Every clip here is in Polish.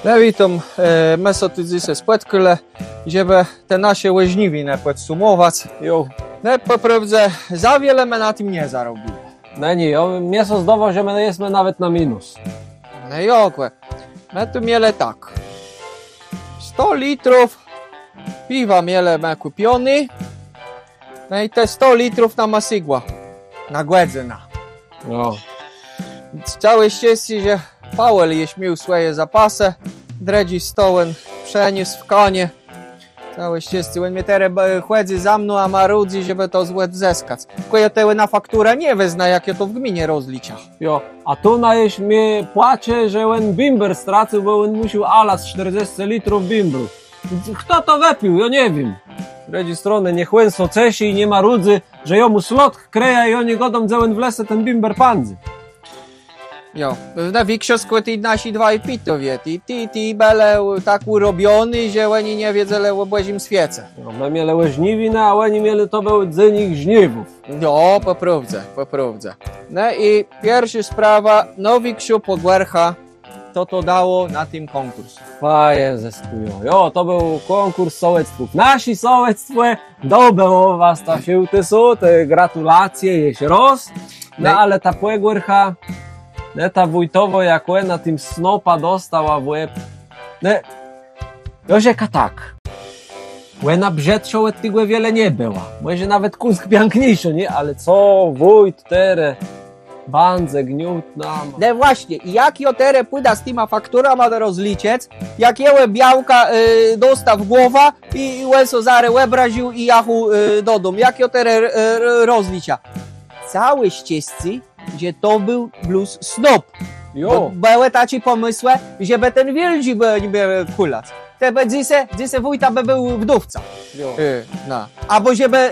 Lewitom mesotydzise spłetkyle, żeby te nasze łyżniwiny podsumować. Jo. No poprawdze za wiele my na tym nie zarobili. No nie, mięso zdawało, że my jesteśmy nawet na minus. No i okłe, my tu miele tak. 100 litrów piwa miele my kupiony. No i te 100 litrów na masygła. Na głedzyna. Jo. Całe szczęście, że Paweł jeś miał swoje zapasy. Dredzi stołem przeniósł w konie. Całe szczęście, on mnie teraz chłodzi za mną, a marudzi, żeby to złe wzeskać. Tylko ja teły na fakturę nie wezna, jak ja to w gminie rozlicza. Jo. A tu na jeś mnie płacze, że on bimber stracił, bo on musiał alas 40 litrów bimbru. Kto to wypił? Ja nie wiem. Z drugiej strony niech łen socesi i nie ma rudzy, że jomu slot kreja i oni godą całen w lesę ten bimber pandzy. Jo, na większości ty nasi dwaj pitowie, ty bele tak urobiony, że oni nie wiedzą, ale obłazim świecę. No, my mieli łyżniwinę, a oni mieli to był dzynik żniwów. No, poprawdza. No i pierwsza sprawa, Nowiksiu Pogwercha, to dało na tym konkurs. Faje zeskują. Jo, to był konkurs sołectwów. Nasi sołectwo dobyło was ta siłtysu, te gratulacje, jeś roz. No ale ta Pogwercha, ta wójtowo jak na tym snopa dostała w łeb. Jozieka tak. Łena brzedszą od tego wiele nie była. Może nawet kusk piękniejszy, nie? Ale co wójt tere, bandze gniót nam. No właśnie, i jak jotere pójda z tyma faktura ma do rozliczec, jak jełe białka dostaw głowa i łeso zare łebraził i jachu do domu. Jak jotere rozlicza. Całe ścieżcy, gdzie to był blues snop. Jo. Były taci pomysły, żeby ten wielzi by kulać. Te by dziś wójta by był wdówca. No. Albo żeby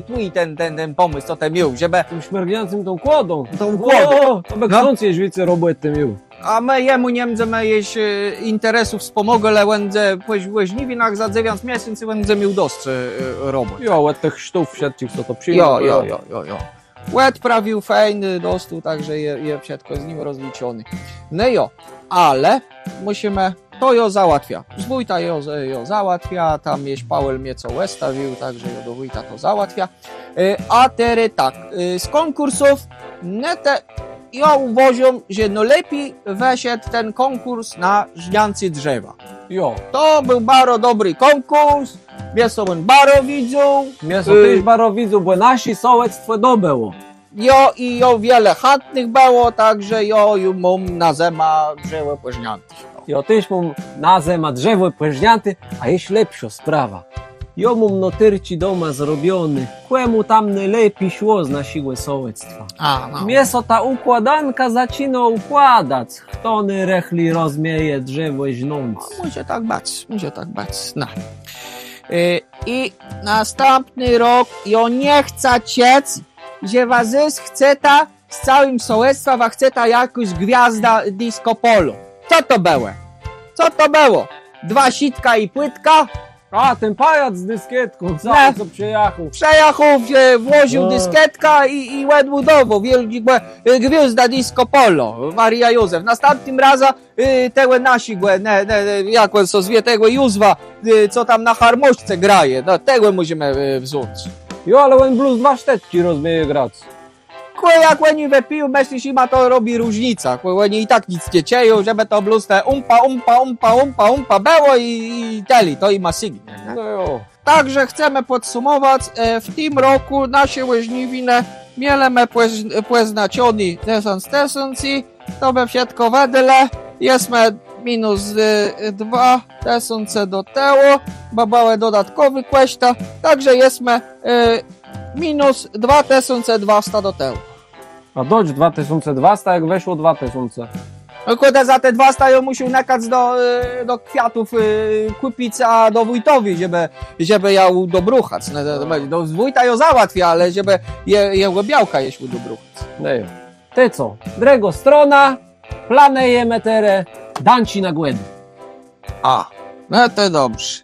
twój ten pomysł, co ten miał, żeby... Tym śmiergniącym tą kłodą. Tą kłodą. To by ksiądz jeź wiece roboty miał. A my jemu Niemcy my jeś interesów wspomogę, ale będę łyżniwinach za 9 miesięcy będę miał dość robot. Jo, od tych sztów wszystkich, co to przyjdą. Jo. Łed prawił fajny, dostał, także je wszystko z nim rozliczony. No jo, ale musimy, to jo załatwia. Z wójta jo załatwia, tam jeś Paweł mnie co łestawił, także jo do wójta to załatwia. A teraz tak, z konkursów, ja uważam, że no lepiej weszedł ten konkurs na żniancy drzewa. Jo. To był bardzo dobry konkurs, mięso on bardzo widzą. Mięso też bardzo widzą, bo nasi sołectwo dobyło. Jo wiele chętnych było, także jo mam na zema drzewo płeżnięty. Jo też mam na zema drzewo płeżnięty, a jest lepsza sprawa. Jo mam notyrci doma zrobiony, kłemu tam najlepiej szło z naszego sołectwa. Mięso ta układanka zaczyna układać, chtony rechli rozmieje drzewo żnąc. Może tak bać, no. I następny rok jo nie chce ciec, że was chce ta z całym sołectwa, chce ta jakąś gwiazda disco polo. Co to było? 2 sitka i płytka? A, ten pajac z dyskietką, co przejechał. Przejechał, włożył dyskietka i budował wielki gwiazda disco polo, Maria Józef. Następnym razem te nasi, jak so zwie tego Józwa, co tam na harmoszce graje, no tego musimy wziąć. Jo, ale on blues 2 sztetki rozmieje grać. Jak oni wypiją, myślisz, ima to robi różnica. Oni i tak nic nie cieją, żeby to blues te umpa było i teli, to ima sygnie. No jo. Także chcemy podsumować, w tym roku nasze łyżniwiny mielemy płeznaciony 1000 i to by wszystko wedle. Jesteśmy minus 2000 do tyłu, bo były dodatkowy kwestia, także jesteśmy minus 2200 do tyłu. A dodź 2200, jak weszło 2000. No kurde, za te 200 ja musiał nakaz do kwiatów kupić, a do wójtowi, żeby ja dobruchać. Do wójta ją załatwia, ale żeby jego białka jeść dobruchać. No jo. Ty co? Drego strona, planejemy tere, danci na głębi. No to dobrze.